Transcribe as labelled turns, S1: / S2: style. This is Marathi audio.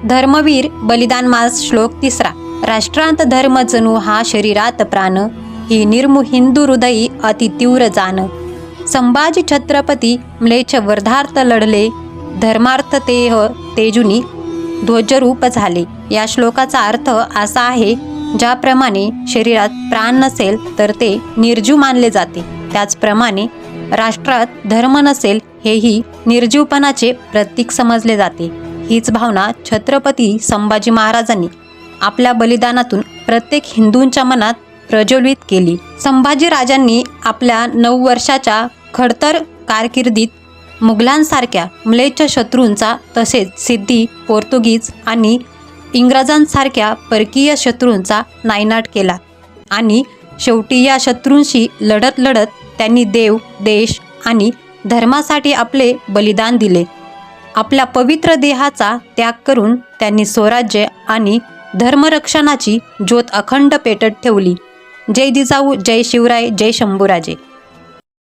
S1: धर्मवीर बलिदान मास श्लोक 3. राष्ट्रांत धर्म जणू हा शरीरात प्राण, ही निर्मु हिंदू हृदयी अति तीव्र जाण. संभाजी छत्रपती म्लेच्छ वर्धार्थ लढले, धर्मार्थ तेह तेजुनी ध्वजरूप झाले. या श्लोकाचा अर्थ असा आहे, ज्याप्रमाणे शरीरात प्राण नसेल तर ते निर्जीव मानले जाते, त्याचप्रमाणे राष्ट्रात धर्म नसेल हेही निर्जीवपणाचे प्रतीक समजले जाते. हीच भावना छत्रपती संभाजी महाराजांनी आपल्या बलिदानातून प्रत्येक हिंदूंच्या मनात प्रज्वलित केली. संभाजी राजांनी आपल्या 9 वर्षाच्या खडतर कारकिर्दीत मुघलांसारख्या म्लेच्छ शत्रूंचा, तसेच सिद्धी, पोर्तुगीज आणि इंग्रजांसारख्या परकीय शत्रूंचा नायनाट केला आणि शेवटी या शत्रूंशी लढत लढत त्यांनी देव, देश आणि धर्मासाठी आपले बलिदान दिले. आपल्या पवित्र देहाचा त्याग करून त्यांनी स्वराज्य आणि धर्मरक्षणाची ज्योत अखंड पेटत ठेवली. जय जिजाऊ, जय शिवराय, जय शंभूराजे.